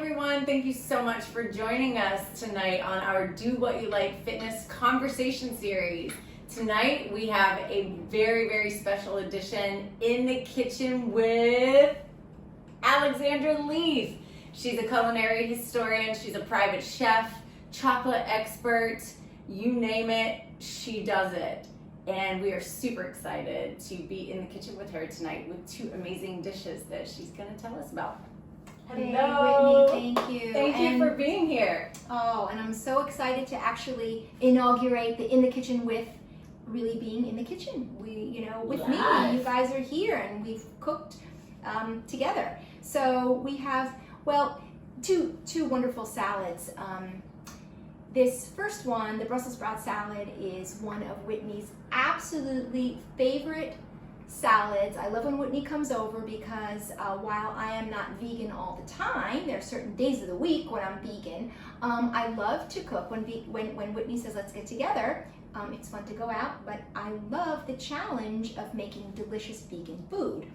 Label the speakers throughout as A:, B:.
A: everyone. Thank you so much for joining us tonight on our Do What You Like Fitness Conversation Series. Tonight we have a very, very special edition in the kitchen with Alexandra Leaf. She's a culinary historian, she's a private chef, chocolate expert, you name it, she does it. And we are super excited to be in the kitchen with her tonight with two amazing dishes that she's going to tell us about.
B: Hello. Hey, Whitney, thank you.
A: Thank you for being here.
B: Oh, and I'm so excited to actually inaugurate the In the Kitchen with really being in the kitchen. We, with me, you guys are here and we've cooked together. So we have, two wonderful salads. This first one, the Brussels sprout salad, is one of Whitney's absolutely favorite salads. I love when Whitney comes over because while I am not vegan all the time, there are certain days of the week when I'm vegan, I love to cook. When Whitney says let's get together, it's fun to go out, but I love the challenge of making delicious vegan food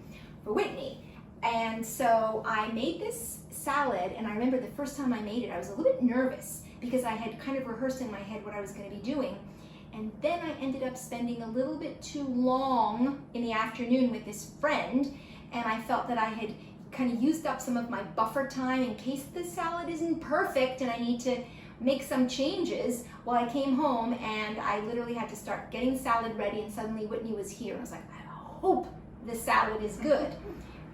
B: for Whitney. And so I made this salad, and I remember the first time I made it, I was a little bit nervous because I had kind of rehearsed in my head what I was going to be doing. And then I ended up spending a little bit too long in the afternoon with this friend, and I felt that I had kind of used up some of my buffer time in case the salad isn't perfect and I need to make some changes. Well, I came home and I literally had to start getting the salad ready, and suddenly Whitney was here. I was like, I hope the salad is good.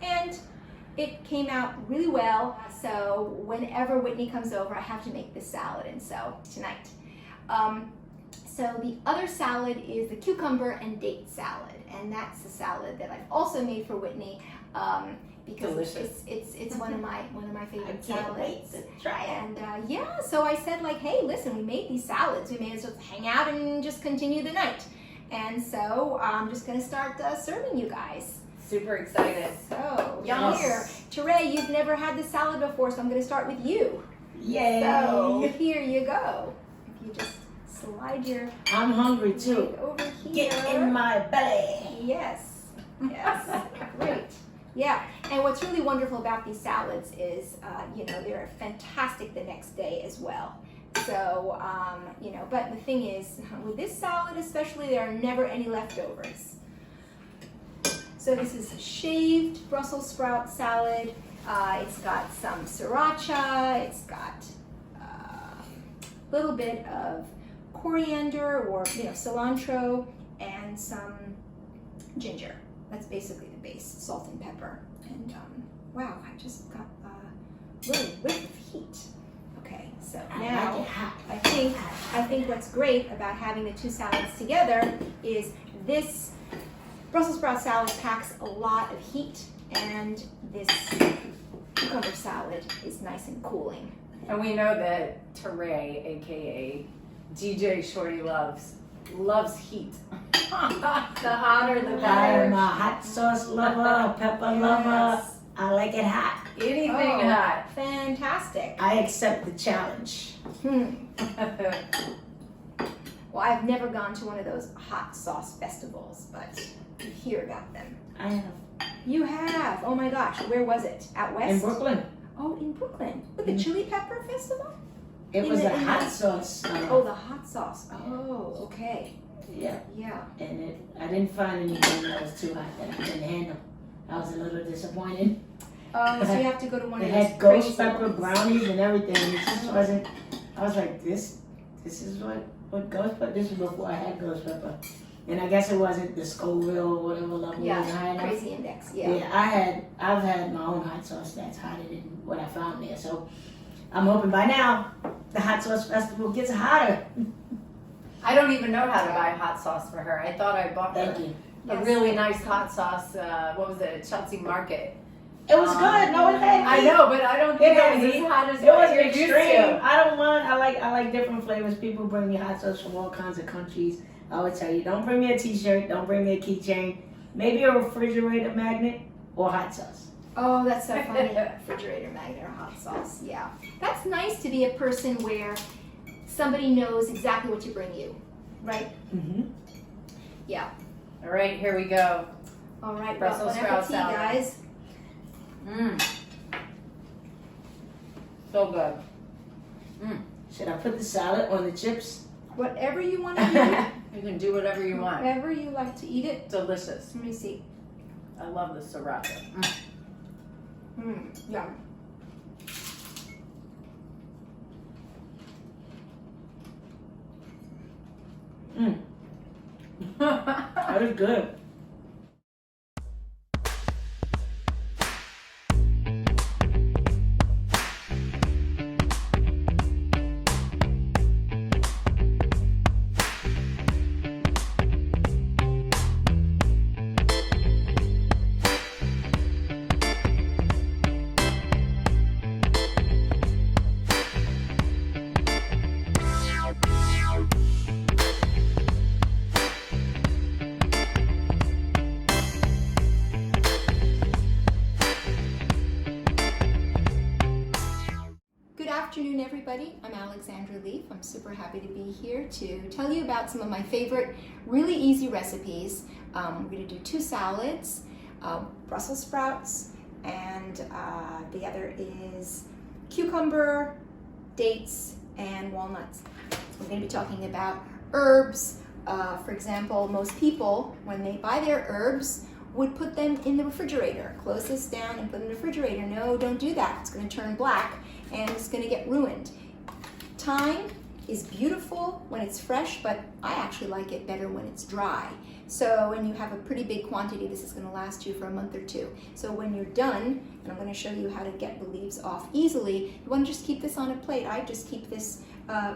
B: And it came out really well, so whenever Whitney comes over, I have to make this salad, and so tonight. So the other salad is the cucumber and date salad, and that's the salad that I've also made for Whitney because it's one of my favorite salads.
C: Wait to try it.
B: And so I said hey, listen, we made these salads, we may as well hang out and just continue the night. And so I'm just going to start serving you guys.
A: Super excited.
B: So
A: Yes.
B: here, Teray, you've never had this salad before, so I'm going to start with you.
C: Yay!
B: So here you go. If you just slide your
C: I'm hungry too.
B: over here.
C: Get in my belly.
B: Yes. Great. Yeah. And what's really wonderful about these salads is, they're fantastic the next day as well. So, but the thing is, with this salad especially, there are never any leftovers. So this is shaved Brussels sprout salad. It's got some sriracha. It's got a little bit of coriander or cilantro and some ginger. That's basically the base, salt and pepper. And wow, I just got a little whiff of heat. Okay, so now I think what's great about having the two salads together is this Brussels sprout salad packs a lot of heat, and this cucumber salad is nice and cooling.
A: And we know that Teray, aka DJ Shorty loves heat. The hotter the better.
C: I'm a hot sauce lover, a pepper lover. I like it hot.
A: Anything hot.
B: Fantastic.
C: I accept the challenge.
B: Well, I've never gone to one of those hot sauce festivals, but you hear about them.
C: I have.
B: You have? Oh my gosh, where was it? Out west?
C: In Brooklyn.
B: Oh, in Brooklyn. With the Chili Pepper Festival?
C: It was a hot sauce.
B: Oh, the hot sauce. Oh, okay.
C: Yeah.
B: Yeah.
C: And I didn't find anything that was too hot that I couldn't handle. I was a little disappointed.
B: Oh, so you have to go to one
C: They
B: of those
C: had ghost
B: crazy
C: pepper
B: ones.
C: brownies and everything. It just wasn't. I was like, this is what ghost pepper. This was before I had ghost pepper, and I guess it wasn't the Scoville or whatever level was high enough.
B: Crazy index. Yeah.
C: I've had my own hot sauce that's hotter than what I found there. So I'm hoping by now the hot sauce festival gets hotter.
A: I don't even know how to buy hot sauce for her. I thought I bought her
C: Thank you.
A: a really nice hot sauce. What was it? Chelsea Market.
C: It was good. No, it had.
A: I know, but I don't think it was as hot as
C: It
A: what
C: wasn't
A: you're used
C: extreme.
A: to.
C: I like different flavors. People bring me hot sauce from all kinds of countries. I would tell you, don't bring me a t-shirt, don't bring me a keychain, maybe a refrigerator magnet or hot sauce.
B: Oh, that's so funny. Refrigerator magnet or hot sauce. Yeah. That's nice to be a person where somebody knows exactly what to bring you, right?
C: Mm-hmm.
B: Yeah.
A: All right, here we go.
B: All right,
A: Brussels
B: bon
A: sprout
B: appetit,
A: salad.
B: guys.
A: So good.
C: Should I put the salad on the chips?
B: Whatever you want to do.
A: You can do whatever you want.
B: However you like to eat it.
A: Delicious.
B: Let me see.
A: I love the sriracha.
B: Yum.
C: That is good.
B: Everybody, I'm Alexandra Leaf. I'm super happy to be here to tell you about some of my favorite really easy recipes. We're going to do 2 salads, Brussels sprouts, and the other is cucumber, dates, and walnuts. We're going to be talking about herbs. For example, most people, when they buy their herbs, would put them in the refrigerator. Close this down and put them in the refrigerator. No, don't do that. It's going to turn black and it's going to get ruined. Thyme is beautiful when it's fresh, but I actually like it better when it's dry. So when you have a pretty big quantity, this is going to last you for a month or 2. So when you're done, and I'm going to show you how to get the leaves off easily, you want to just keep this on a plate. I just keep this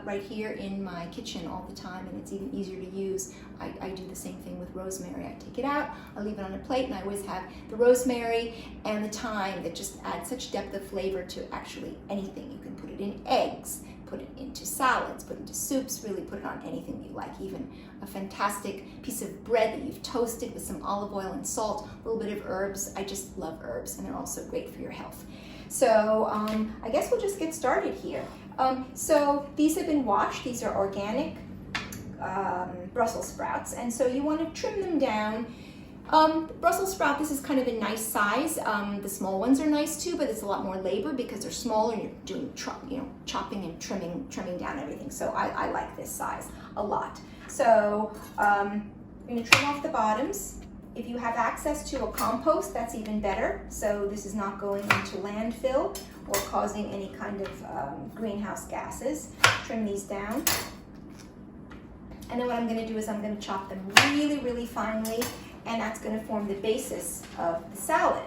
B: right here in my kitchen all the time, and it's even easier to use. I do the same thing with rosemary. I take it out, I leave it on a plate, and I always have the rosemary and the thyme that just add such depth of flavor to actually anything. You can put it in eggs, put it into salads, put it into soups, really put it on anything you like, even a fantastic piece of bread that you've toasted with some olive oil and salt, a little bit of herbs. I just love herbs, and they're also great for your health. So I guess we'll just get started here. So these have been washed. These are organic Brussels sprouts, and so you want to trim them down. Brussels sprout, this is kind of a nice size. The small ones are nice too, but it's a lot more labor because they're smaller and you're doing chopping and trimming down everything. So I like this size a lot. So I'm going to trim off the bottoms. If you have access to a compost, that's even better. So this is not going into landfill or causing any kind of greenhouse gases. Trim these down. And then what I'm going to do is I'm going to chop them really, really finely, and that's going to form the basis of the salad.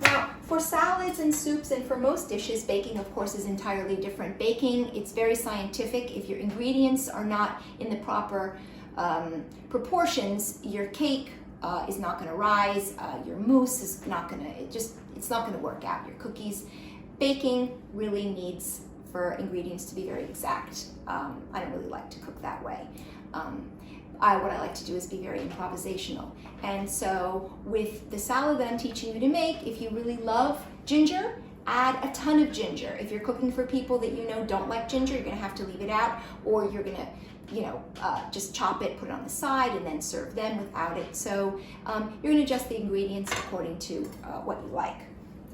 B: Now, for salads and soups and for most dishes, baking, of course, is entirely different. Baking, it's very scientific. If your ingredients are not in the proper proportions, your cake is not going to rise. Your mousse is not going to, it's not going to work out. Your cookies. Baking really needs for ingredients to be very exact. I don't really like to cook that way. What I like to do is be very improvisational. And so with the salad that I'm teaching you to make, if you really love ginger, add a ton of ginger. If you're cooking for people that you know don't like ginger, you're going to have to leave it out, or you're going to just chop it, put it on the side, and then serve them without it. So you're going to adjust the ingredients according to what you like.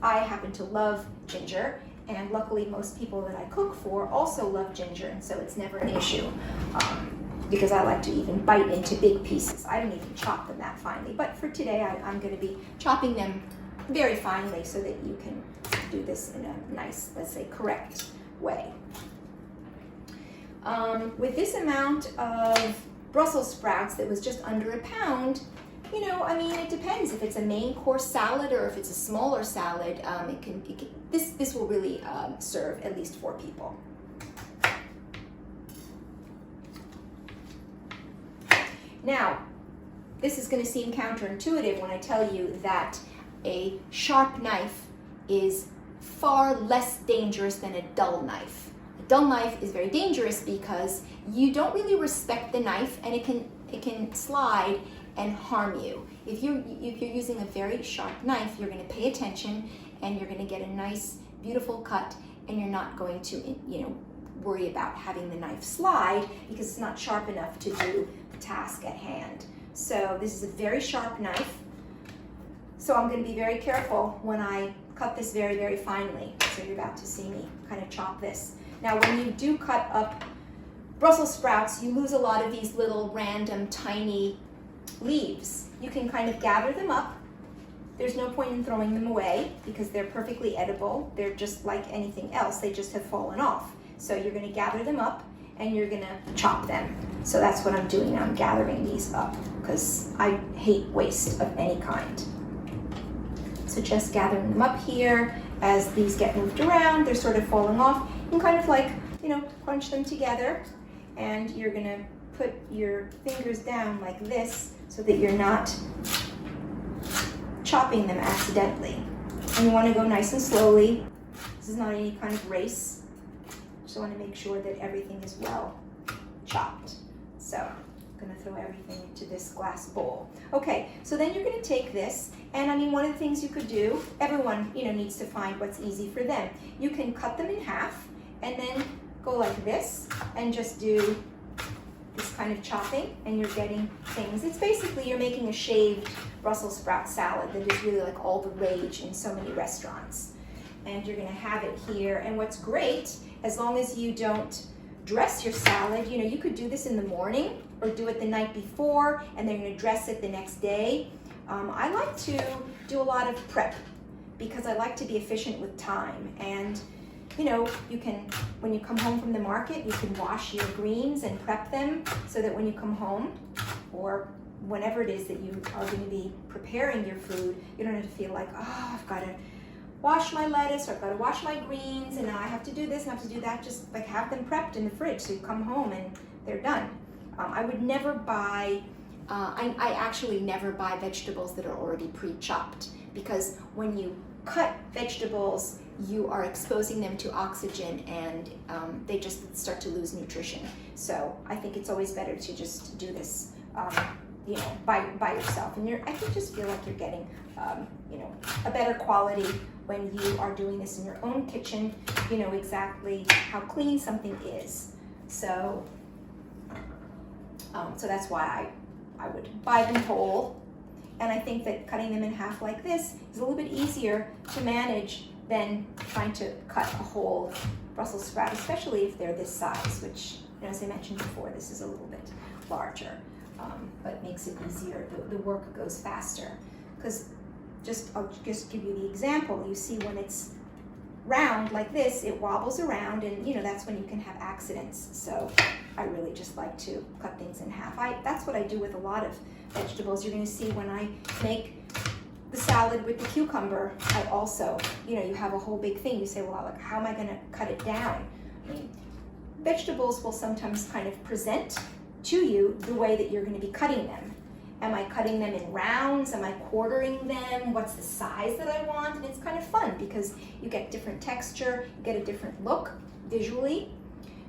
B: I happen to love ginger, and luckily most people that I cook for also love ginger, and so it's never an issue. Because I like to even bite into big pieces. I don't even chop them that finely. But for today, I'm going to be chopping them very finely so that you can do this in a nice, let's say, correct way. With this amount of Brussels sprouts that was just under a pound, it depends. If it's a main course salad or if it's a smaller salad, this will really serve at least 4 people. Now, this is going to seem counterintuitive when I tell you that a sharp knife is far less dangerous than a dull knife. A dull knife is very dangerous because you don't really respect the knife, and it can slide and harm you. If you're using a very sharp knife, you're going to pay attention, and you're going to get a nice, beautiful cut, and you're not going to, worry about having the knife slide because it's not sharp enough to do the task at hand. So this is a very sharp knife. So I'm going to be very careful when I cut this very, very finely. So you're about to see me kind of chop this. Now when you do cut up Brussels sprouts, you lose a lot of these little random tiny leaves. You can kind of gather them up. There's no point in throwing them away because they're perfectly edible. They're just like anything else, they just have fallen off. So you're gonna gather them up and you're gonna chop them. So that's what I'm doing now, I'm gathering these up because I hate waste of any kind. So just gathering them up here. As these get moved around, they're sort of falling off. You can kind of like, you know, crunch them together, and you're gonna put your fingers down like this so that you're not chopping them accidentally. And you wanna go nice and slowly. This is not any kind of race. Just wanna make sure that everything is well chopped. So I'm gonna throw everything into this glass bowl. Okay, so then you're gonna take this, and I mean, one of the things you could do, everyone, you know, needs to find what's easy for them. You can cut them in half and then go like this and just do this kind of chopping, and you're getting things. It's basically, you're making a shaved Brussels sprout salad that is really like all the rage in so many restaurants. And you're gonna have it here, and what's great, as long as you don't dress your salad, you know, you could do this in the morning or do it the night before, and then you're gonna dress it the next day. I like to do a lot of prep because I like to be efficient with time. And you know, you can, when you come home from the market, you can wash your greens and prep them so that when you come home, or whenever it is that you are going to be preparing your food, you don't have to feel like, oh, I've got to wash my lettuce, or I've got to wash my greens, and now I have to do this and I have to do that. Just like have them prepped in the fridge so you come home and they're done. I would never buy, I actually never buy vegetables that are already pre-chopped, because when you cut vegetables, you are exposing them to oxygen, and they just start to lose nutrition. So I think it's always better to just do this, you know, by yourself. And I think just feel like you're getting, you know, a better quality when you are doing this in your own kitchen. You know exactly how clean something is. So, so that's why I would buy them whole. And I think that cutting them in half like this is a little bit easier to manage than trying to cut a whole Brussels sprout, especially if they're this size, which, you know, as I mentioned before, this is a little bit larger, but it makes it easier. The work goes faster. Because I'll just give you the example. You see, when it's round like this, it wobbles around, and you know, that's when you can have accidents. So I really just like to cut things in half. That's what I do with a lot of vegetables. You're gonna see when I make the salad with the cucumber, I also, you know, you have a whole big thing. You say, well, like, how am I gonna cut it down? I mean, vegetables will sometimes kind of present to you the way that you're gonna be cutting them. Am I cutting them in rounds? Am I quartering them? What's the size that I want? And it's kind of fun because you get different texture, you get a different look visually.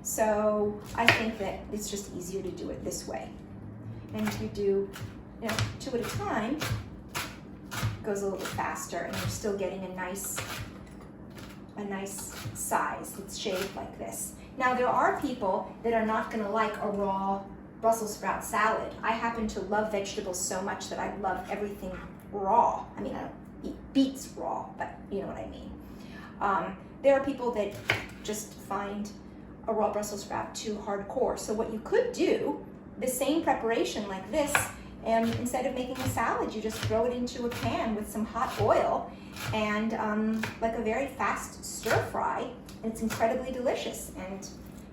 B: So I think that it's just easier to do it this way. And if you do, you know, 2 at a time, it goes a little bit faster, and you're still getting a nice size that's shaved like this. Now there are people that are not gonna like a raw Brussels sprout salad. I happen to love vegetables so much that I love everything raw. I mean, I don't eat beets raw, but you know what I mean. There are people that just find a raw Brussels sprout too hardcore. So what you could do, the same preparation like this, and instead of making a salad, you just throw it into a pan with some hot oil and like a very fast stir fry, and it's incredibly delicious. And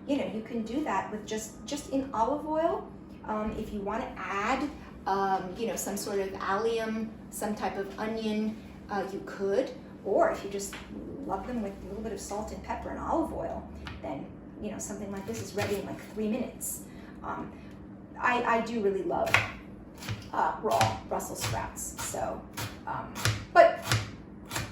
B: you know, you can do that with just in olive oil. If you want to add, you know, some sort of allium, some type of onion, you could. Or if you just love them with a little bit of salt and pepper and olive oil, then, you know, something like this is ready in like 3 minutes. I do really love raw Brussels sprouts. So, but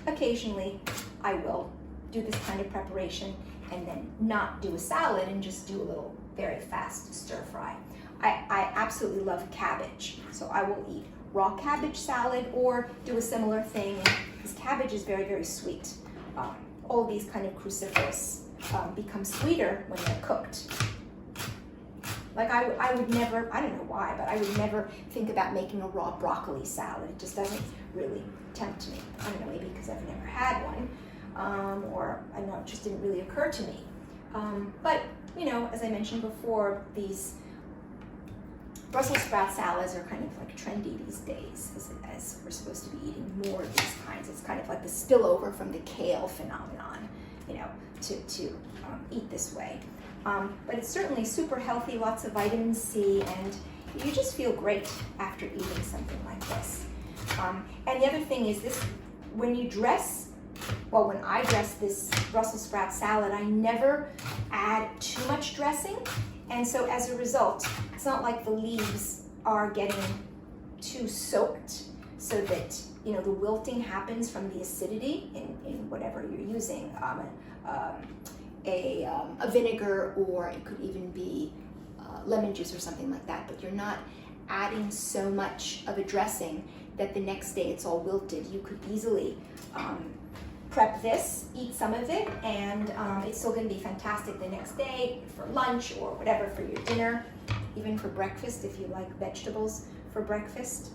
B: occasionally I will do this kind of preparation and then not do a salad and just do a little very fast stir fry. I absolutely love cabbage, so I will eat raw cabbage salad or do a similar thing, because cabbage is very, very sweet. All these kind of cruciferous become sweeter when they're cooked. Like I would never, I don't know why, but I would never think about making a raw broccoli salad. It just doesn't really tempt me. I don't know, maybe because I've never had one. or I don't know, it just didn't really occur to me. But, you know, as I mentioned before, these Brussels sprout salads are kind of like trendy these days, as we're supposed to be eating more of these kinds. It's kind of like the spillover from the kale phenomenon, you know, to eat this way. But it's certainly super healthy, lots of vitamin C, and you just feel great after eating something like this. And the other thing is this, when you dress, well, when I dress this Brussels sprout salad, I never add too much dressing. And so as a result, it's not like the leaves are getting too soaked so that, you know, the wilting happens from the acidity in whatever you're using, a vinegar, or it could even be lemon juice or something like that, but you're not adding so much of a dressing that the next day it's all wilted. You could easily prep this, eat some of it, and it's still going to be fantastic the next day for lunch or whatever, for your dinner, even for breakfast if you like vegetables for breakfast.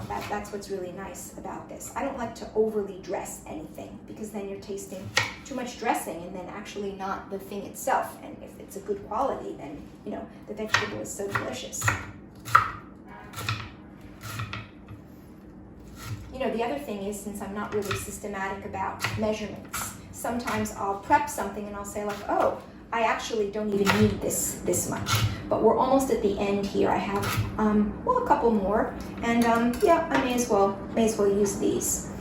B: That's what's really nice about this. I don't like to overly dress anything, because then you're tasting too much dressing and then actually not the thing itself. And if it's a good quality, then, you know, the vegetable is so delicious. You know, the other thing is, since I'm not really systematic about measurements, sometimes I'll prep something and I'll say like, oh, I actually don't even need this much. But we're almost at the end here. I have, well, a couple more, and yeah, I may as well use these.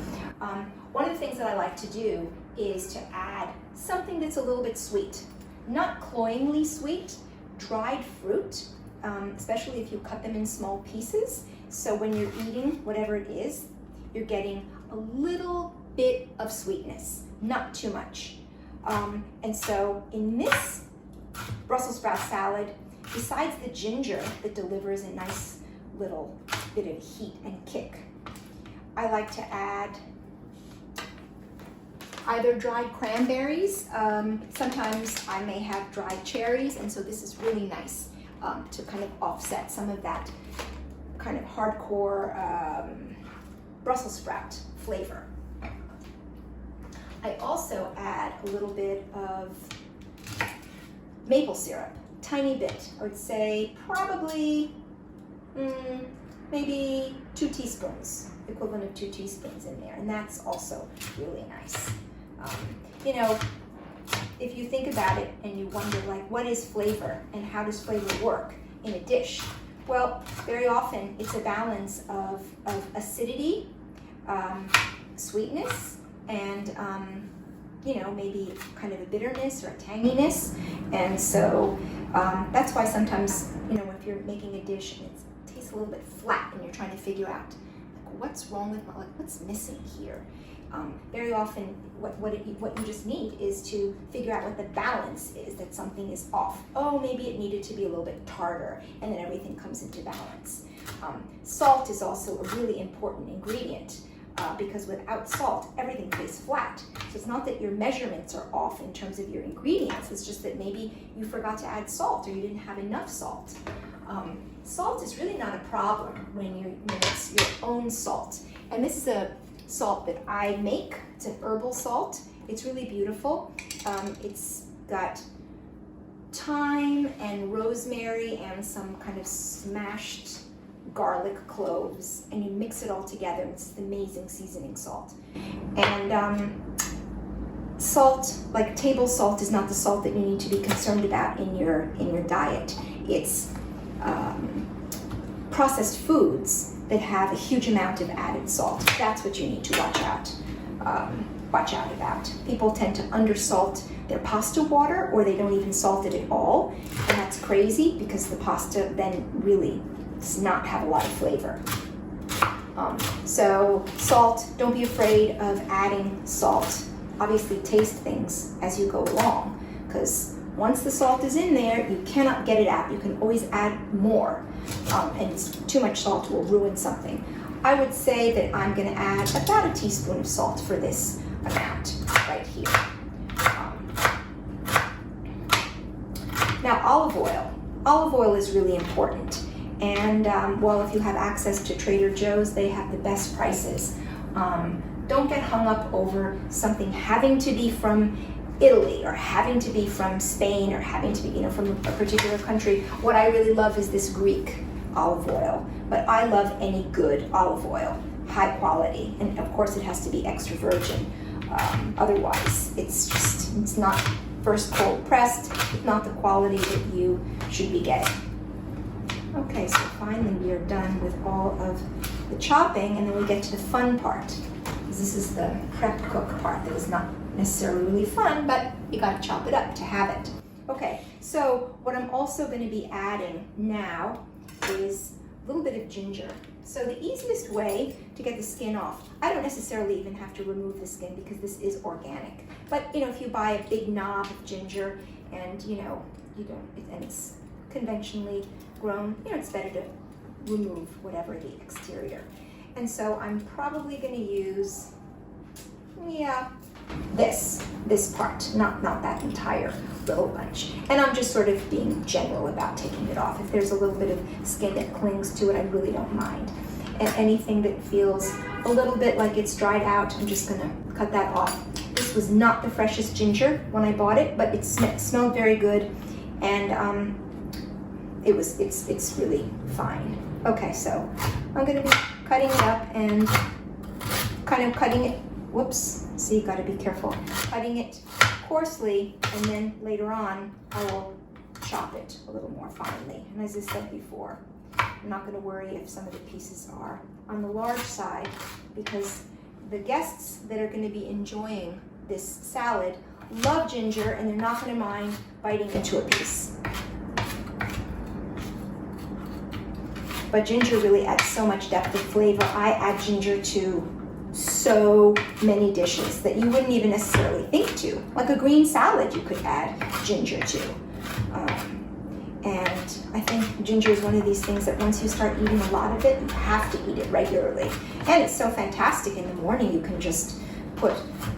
B: One of the things that I like to do is to add something that's a little bit sweet. Not cloyingly sweet, dried fruit, especially if you cut them in small pieces. So when you're eating whatever it is, you're getting a little bit of sweetness, not too much. And so in this Brussels sprout salad, besides the ginger that delivers a nice little bit of heat and kick, I like to add either dried cranberries. Sometimes I may have dried cherries, and so this is really nice to kind of offset some of that kind of hardcore Brussels sprout flavor. I also add a little bit of maple syrup, tiny bit. I would say probably maybe 2 teaspoons, equivalent of 2 teaspoons in there, and that's also really nice. You know, if you think about it and you wonder, like, what is flavor and how does flavor work in a dish? Well, very often it's a balance of acidity, sweetness, and you know, maybe kind of a bitterness or a tanginess. And so that's why sometimes, you know, if you're making a dish and it tastes a little bit flat and you're trying to figure out, like, what's wrong with what's missing here? Very often what you just need is to figure out what the balance is, that something is off. Oh, maybe it needed to be a little bit tartar, and then everything comes into balance. Salt is also a really important ingredient, because without salt, everything tastes flat. So it's not that your measurements are off in terms of your ingredients, it's just that maybe you forgot to add salt or you didn't have enough salt. Salt is really not a problem when it's your own salt. And this is a salt that I make. It's an herbal salt. It's really beautiful. It's got thyme and rosemary and some kind of smashed garlic cloves, and you mix it all together. It's amazing seasoning salt. And salt, like table salt, is not the salt that you need to be concerned about in your diet. It's processed foods that have a huge amount of added salt. That's what you need to watch out about. People tend to undersalt their pasta water, or they don't even salt it at all, and that's crazy, because the pasta then really does not have a lot of flavor. So salt, don't be afraid of adding salt. Obviously taste things as you go along, because once the salt is in there, you cannot get it out. You can always add more, and too much salt will ruin something. I would say that I'm going to add about a teaspoon of salt for this amount right here. Now, olive oil. Olive oil is really important. And well, if you have access to Trader Joe's, they have the best prices. don't get hung up over something having to be from Italy or having to be from Spain or having to be, from a particular country. What I really love is this Greek olive oil, but I love any good olive oil, high quality, and of course it has to be extra virgin. Otherwise, it's not first cold pressed, it's not the quality that you should be getting. Okay, so finally we are done with all of the chopping, and then we get to the fun part. This is the prep cook part that is not necessarily really fun, but you gotta chop it up to have it. Okay, so what I'm also gonna be adding now is a little bit of ginger. So the easiest way to get the skin off, I don't necessarily even have to remove the skin because this is organic. But if you buy a big knob of ginger and and it's conventionally grown, it's better to remove whatever the exterior. And so I'm probably going to use, this part, not that entire little bunch. And I'm just sort of being general about taking it off. If there's a little bit of skin that clings to it, I really don't mind. And anything that feels a little bit like it's dried out, I'm just going to cut that off. This was not the freshest ginger when I bought it, but it smelled very good, and it's really fine. Okay, so I'm going to be cutting it up and kind of cutting it. Whoops! See, you got to be careful. Cutting it coarsely, and then later on I will chop it a little more finely. And as I said before, I'm not going to worry if some of the pieces are on the large side, because the guests that are going to be enjoying this salad love ginger, and they're not going to mind biting into a piece. But ginger really adds so much depth of flavor. I add ginger to so many dishes that you wouldn't even necessarily think to. Like a green salad, you could add ginger to. And I think ginger is one of these things that once you start eating a lot of it, you have to eat it regularly. And it's so fantastic in the morning. You can just put,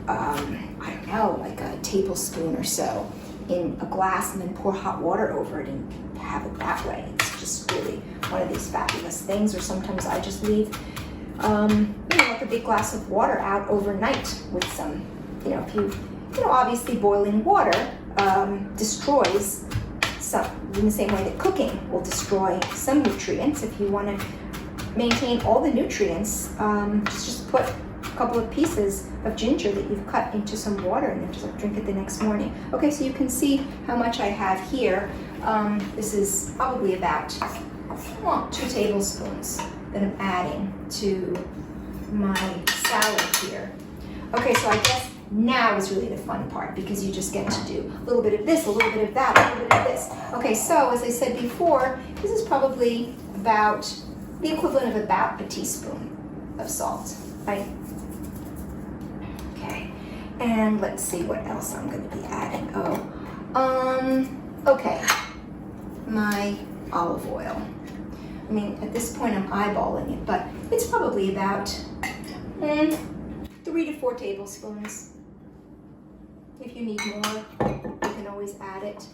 B: I don't know, like a tablespoon or so in a glass and then pour hot water over it and have it that way. It's just really one of these fabulous things. Or sometimes I just leave, like a big glass of water out overnight with some, if you obviously boiling water destroys some, in the same way that cooking will destroy some nutrients. If you want to maintain all the nutrients, just put a couple of pieces of ginger that you've cut into some water and then just drink it the next morning. Okay, so you can see how much I have here. This is probably about 2 tablespoons that I'm adding to my salad here. Okay, so I guess now is really the fun part, because you just get to do a little bit of this, a little bit of that, a little bit of this. Okay, so as I said before, this is probably about the equivalent of about a teaspoon of salt, right? Okay, and let's see what else I'm going to be adding. Okay, my olive oil. I mean, at this point I'm eyeballing it, but it's probably about 3 to 4 tablespoons. If you need more, you can always add it.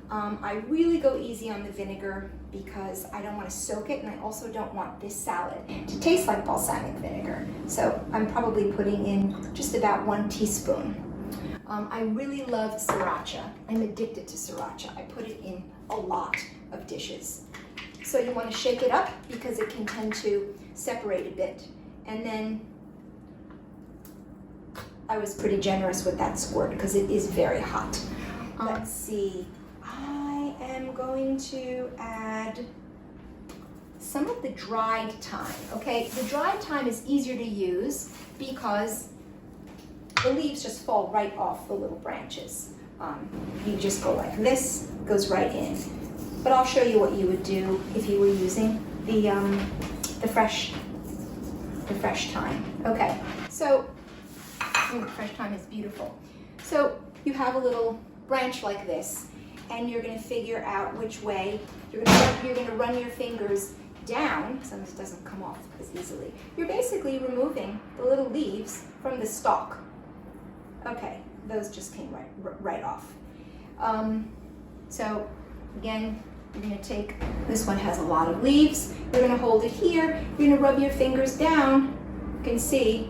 B: I really go easy on the vinegar because I don't want to soak it, and I also don't want this salad to taste like balsamic vinegar. So I'm probably putting in just about 1 teaspoon. I really love sriracha. I'm addicted to sriracha. I put it in a lot of dishes. So you want to shake it up because it can tend to separate a bit. And then I was pretty generous with that squirt because it is very hot. Let's see. I am going to add some of the dried thyme. Okay, the dried thyme is easier to use because the leaves just fall right off the little branches. You just go like this, goes right in. But I'll show you what you would do if you were using the fresh thyme. Okay, so fresh thyme is beautiful. So you have a little branch like this, and you're going to figure out which way you're going to run your fingers down. Sometimes it doesn't come off as easily. You're basically removing the little leaves from the stalk. Okay, those just came right off. So again, you're going to take, this one has a lot of leaves. You're going to hold it here. You're going to rub your fingers down. You can see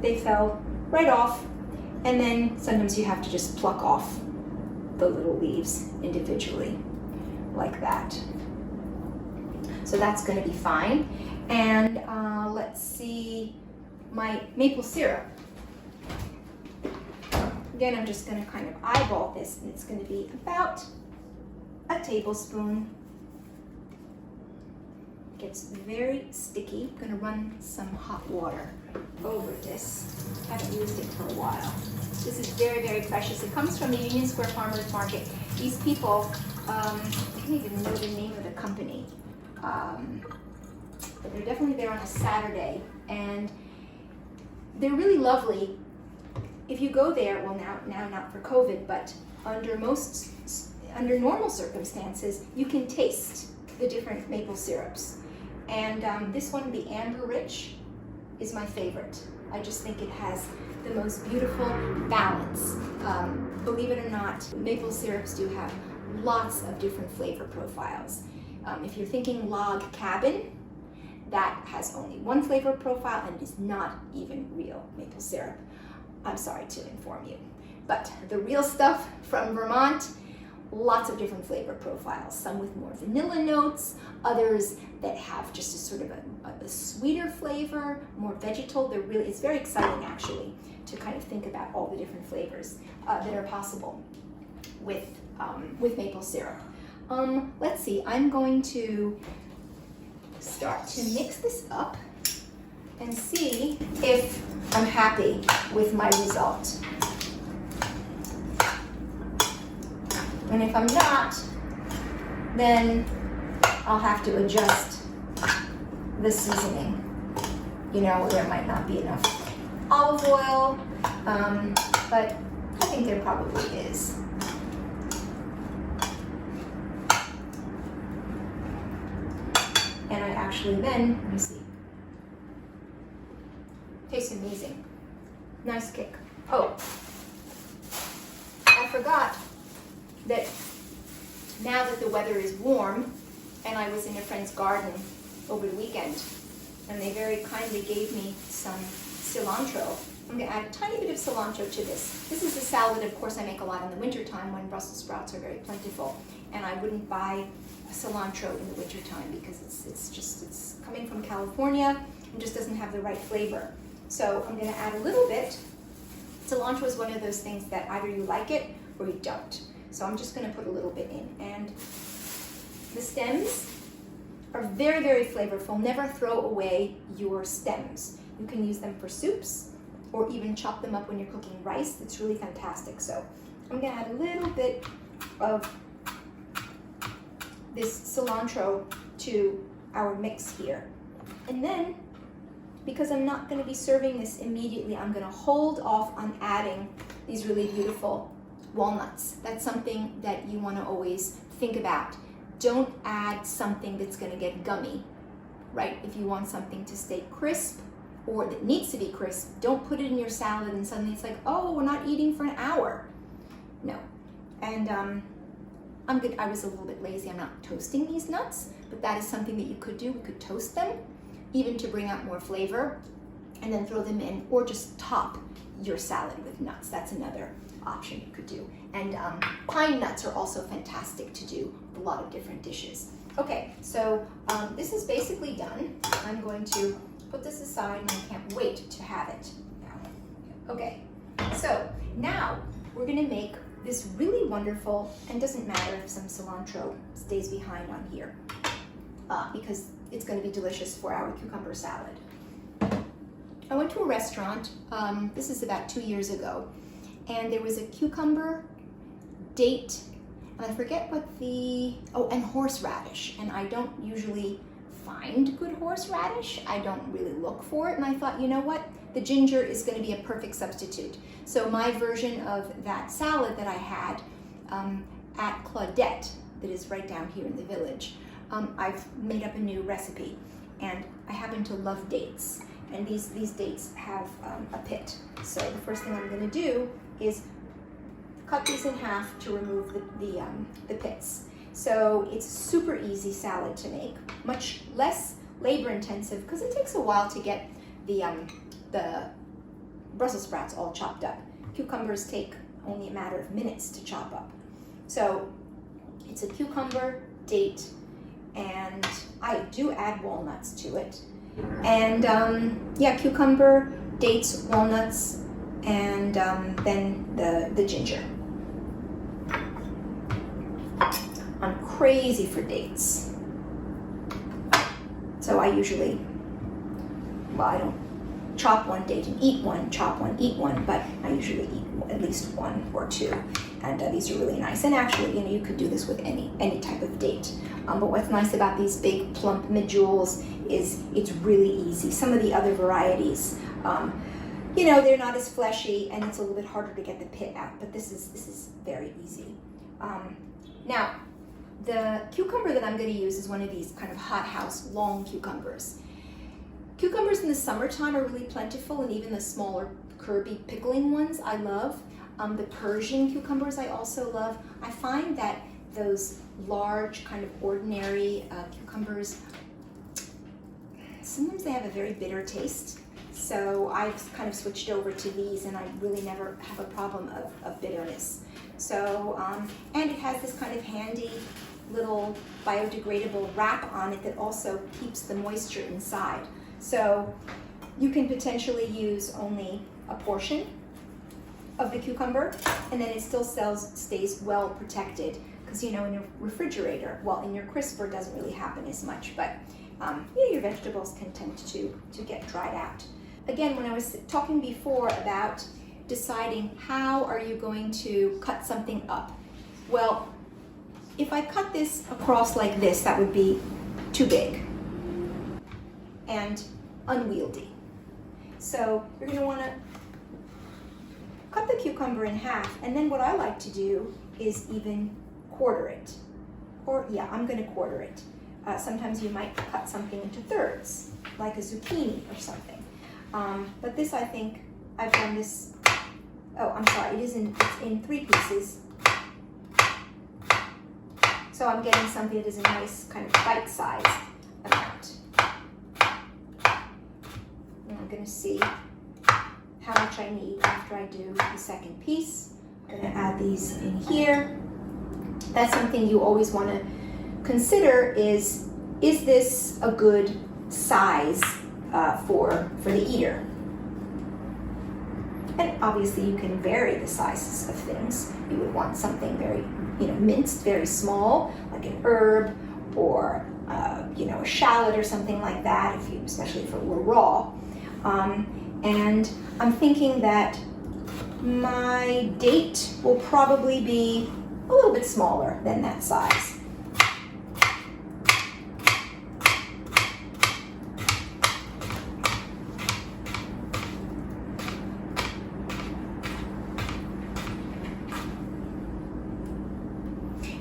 B: they fell right off. And then sometimes you have to just pluck off the little leaves individually, like that. So that's going to be fine. And let's see, my maple syrup. Again, I'm just going to kind of eyeball this, and it's going to be about a tablespoon. It gets very sticky. I'm going to run some hot water over this. I haven't used it for a while. This is very, very precious. It comes from the Union Square Farmers Market. These people, I don't even know the name of the company, but they're definitely there on a Saturday, and they're really lovely. If you go there, well now not for COVID, but under normal circumstances, you can taste the different maple syrups. And this one, the Amber Rich, is my favorite. I just think it has the most beautiful balance. Believe it or not, maple syrups do have lots of different flavor profiles. If you're thinking log cabin, that has only one flavor profile and is not even real maple syrup. I'm sorry to inform you. But the real stuff from Vermont, lots of different flavor profiles, some with more vanilla notes, others that have just a sort of a sweeter flavor, more vegetal. It's very exciting actually to kind of think about all the different flavors that are possible with maple syrup. Let's see, I'm going to start to mix this up and see if I'm happy with my result. And if I'm not, then I'll have to adjust the seasoning. You know, there might not be enough olive oil, but I think there probably is. And I actually then, let me see, tastes amazing. Nice kick. Oh, I forgot that now that the weather is warm, and I was in a friend's garden over the weekend, and they very kindly gave me some cilantro. I'm going to add a tiny bit of cilantro to this. This is a salad, of course, I make a lot in the wintertime when Brussels sprouts are very plentiful, and I wouldn't buy cilantro in the wintertime because it's coming from California and just doesn't have the right flavor. So I'm going to add a little bit. Cilantro is one of those things that either you like it or you don't. So I'm just going to put a little bit in. And the stems are very, very flavorful. Never throw away your stems. You can use them for soups or even chop them up when you're cooking rice. It's really fantastic. So I'm going to add a little bit of this cilantro to our mix here. And then, because I'm not going to be serving this immediately, I'm going to hold off on adding these really beautiful walnuts. That's something that you want to always think about. Don't add something that's going to get gummy, right? If you want something to stay crisp or that needs to be crisp, don't put it in your salad and suddenly it's like, oh, we're not eating for an hour. No. And I'm good. I was a little bit lazy. I'm not toasting these nuts, but that is something that you could do. We could toast them, even to bring out more flavor, and then throw them in, or just top your salad with nuts. That's another option you could do. And pine nuts are also fantastic to do with a lot of different dishes. Okay, so this is basically done. I'm going to put this aside, and I can't wait to have it now. Okay, so now we're gonna make this really wonderful, and doesn't matter if some cilantro stays behind on here, because it's going to be delicious for our cucumber salad. I went to a restaurant, this is about 2 years ago, and there was a cucumber, date, and I forget what and horseradish, and I don't usually find good horseradish. I don't really look for it, and I thought, you know what? The ginger is going to be a perfect substitute. So my version of that salad that I had at Claudette, that is right down here in the village, I've made up a new recipe, and I happen to love dates, and these dates have a pit. So the first thing I'm going to do is cut these in half to remove the pits. So it's a super easy salad to make, much less labor intensive because it takes a while to get the Brussels sprouts all chopped up. Cucumbers take only a matter of minutes to chop up. So it's a cucumber, date, and I do add walnuts to it. And yeah, cucumber, dates, walnuts, and then the ginger. I'm crazy for dates. So I usually, well, I don't chop one date and eat one, chop one, eat one, but I usually eat at least one or two. And these are really nice. And actually, you could do this with any type of date. But what's nice about these big plump medules is it's really easy. Some of the other varieties, they're not as fleshy and it's a little bit harder to get the pit out, but this is very easy. Now, the cucumber that I'm going to use is one of these kind of hothouse long cucumbers. Cucumbers in the summertime are really plentiful, and even the smaller Kirby pickling ones I love. The Persian cucumbers I also love. I find that those large kind of ordinary cucumbers, sometimes they have a very bitter taste. So I've kind of switched over to these, and I really never have a problem of bitterness. So, and it has this kind of handy little biodegradable wrap on it that also keeps the moisture inside. So you can potentially use only a portion of the cucumber, and then it still stays well protected, because in a refrigerator, well, in your crisper doesn't really happen as much, but your vegetables can tend to get dried out. Again, when I was talking before about deciding how are you going to cut something up, well, if I cut this across like this, that would be too big and unwieldy. So you're going to want to cut the cucumber in half, and then what I like to do is even quarter it. Or yeah, I'm going to quarter it. Sometimes you might cut something into thirds, like a zucchini or something. But this, I think, I've done this, oh, I'm sorry, it's in 3 pieces. So I'm getting something that is a nice kind of bite-sized amount. And I'm going to see how much I need after I do the second piece. I'm going to add these in here. That's something you always want to consider is this a good size for the eater? And obviously you can vary the sizes of things. You would want something very, minced, very small, like an herb, or a shallot or something like that, especially if it were raw. And I'm thinking that my date will probably be a little bit smaller than that size.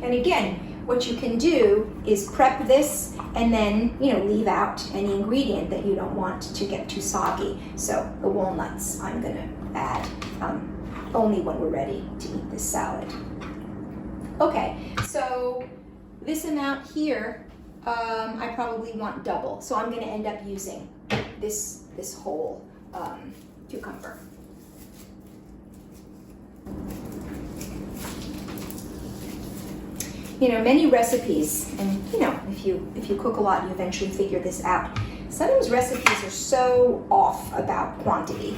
B: And again, what you can do is prep this and then, leave out any ingredient that you don't want to get too soggy. So the walnuts I'm going to add only when we're ready to eat this salad. Okay, so this amount here, I probably want double. So I'm going to end up using this whole cucumber. Many recipes, and if you cook a lot, you eventually figure this out. Sometimes recipes are so off about quantity,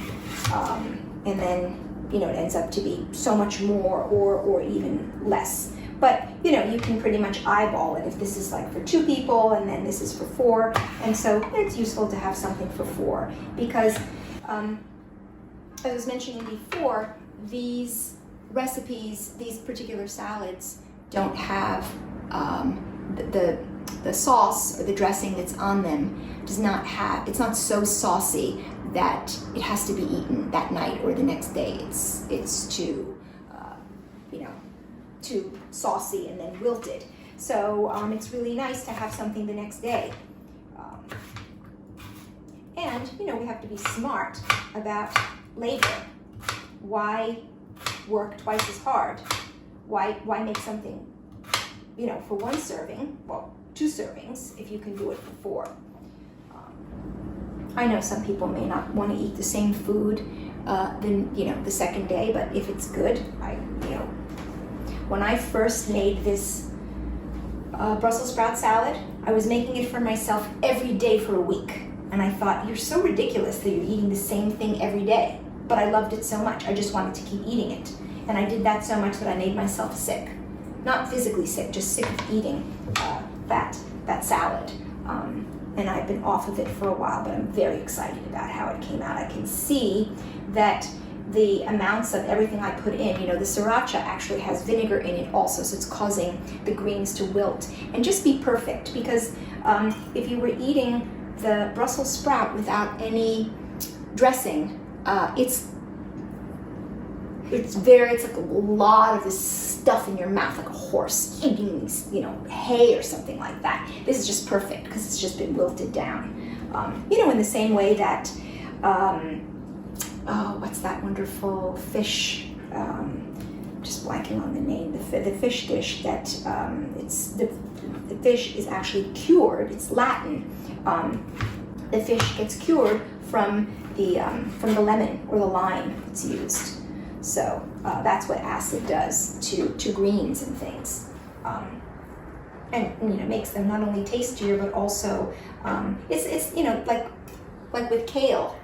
B: and then it ends up to be so much more or even less. But you can pretty much eyeball it. If this is like for 2 people, and then this is for 4, and so it's useful to have something for 4 because, as I was mentioning before, these recipes, these particular salads, don't have the sauce or the dressing that's on them it's not so saucy that it has to be eaten that night or the next day. It's too too saucy and then wilted. So it's really nice to have something the next day. And we have to be smart about labor. Why work twice as hard? Why make something, for 1 serving, well, 2 servings, if you can do it for 4. I know some people may not want to eat the same food the second day. But if it's good, when I first made this Brussels sprout salad, I was making it for myself every day for a week. And I thought, you're so ridiculous that you're eating the same thing every day. But I loved it so much, I just wanted to keep eating it. And I did that so much that I made myself sick. Not physically sick, just sick of eating that salad. And I've been off of it for a while, but I'm very excited about how it came out. I can see that the amounts of everything I put in, the sriracha actually has vinegar in it also, so it's causing the greens to wilt and just be perfect. Because if you were eating the Brussels sprout without any dressing, it's like a lot of this stuff in your mouth, like a horse eating, hay or something like that. This is just perfect because it's just been wilted down. In the same way that, what's that wonderful fish? Just blanking on the name. The fish dish that the fish is actually cured. It's Latin. The fish gets cured from the lemon or the lime it's used. So that's what acid does to greens and things, and makes them not only tastier but also it's like with kale,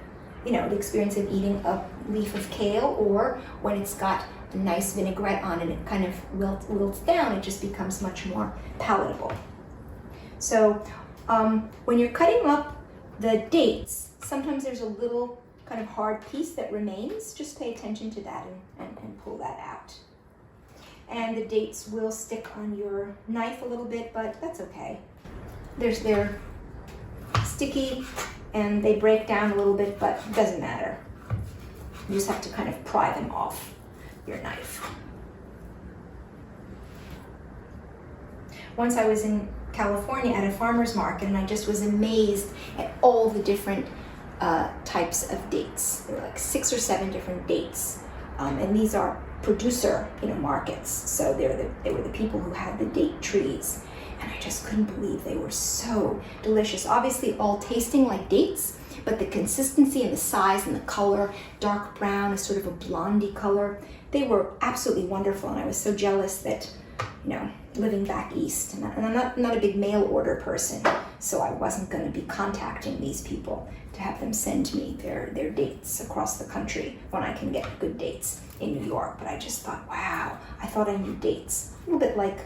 B: the experience of eating a leaf of kale, or when it's got a nice vinaigrette on it, it kind of wilts down. It just becomes much more palatable. So when you're cutting up the dates, sometimes there's a little kind of hard piece that remains. Just pay attention to that and pull that out. And the dates will stick on your knife a little bit, but that's okay. They're sticky and they break down a little bit, but it doesn't matter. You just have to kind of pry them off your knife. Once I was in California at a farmer's market, and I just was amazed at all the different types of dates. There were like 6 or 7 different dates, and these are producer, markets. So they were the people who had the date trees, and I just couldn't believe they were so delicious. Obviously, all tasting like dates, but the consistency and the size and the color, dark brown, a sort of a blondie color, they were absolutely wonderful. And I was so jealous that, living back east, and I'm not a big mail order person, so I wasn't going to be contacting these people to have them send me their dates across the country when I can get good dates in New York. But I just thought, wow, I thought I knew dates. A little bit like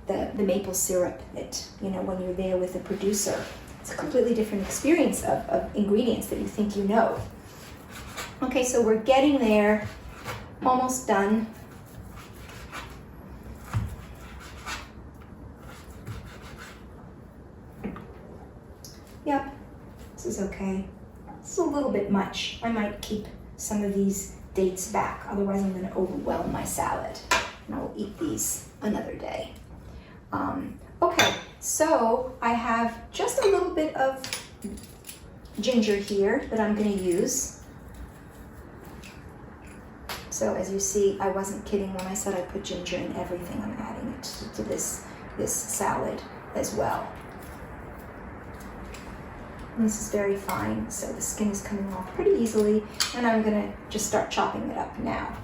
B: the maple syrup that, when you're there with a producer, it's a completely different experience of ingredients that you think you know. Okay, so we're getting there, almost done. Yep, this is okay. This is a little bit much. I might keep some of these dates back, otherwise I'm going to overwhelm my salad, and I will eat these another day. Okay, so I have just a little bit of ginger here that I'm going to use. So as you see, I wasn't kidding when I said I put ginger in everything. I'm adding it to this salad as well. And this is very fine, so the skin is coming off pretty easily, and I'm going to just start chopping it up now.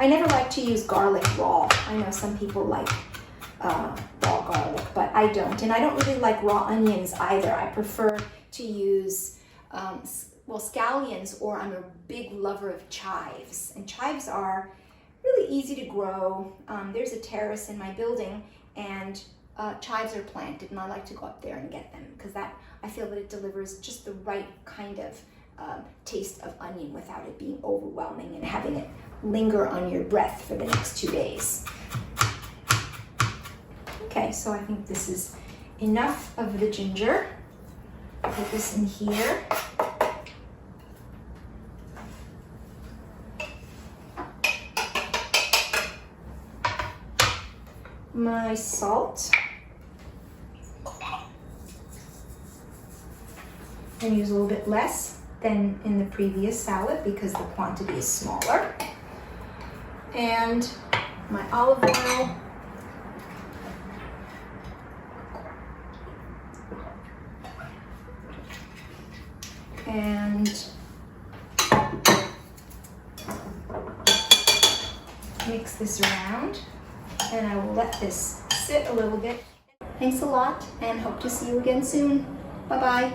B: I never like to use garlic raw. I know some people like raw garlic, but I don't. And I don't really like raw onions either. I prefer to use scallions, or I'm a big lover of chives. And chives are really easy to grow. There's a terrace in my building, and chives are planted, and I like to go up there and get them because I feel that it delivers just the right kind of taste of onion without it being overwhelming and having it linger on your breath for the next 2 days. Okay, so I think this is enough of the ginger. Put this in here. My salt. I'm going to use a little bit less than in the previous salad because the quantity is smaller. and my olive oil. And mix this around, and I will let this sit a little bit. Thanks a lot, and hope to see you again soon. Bye-bye.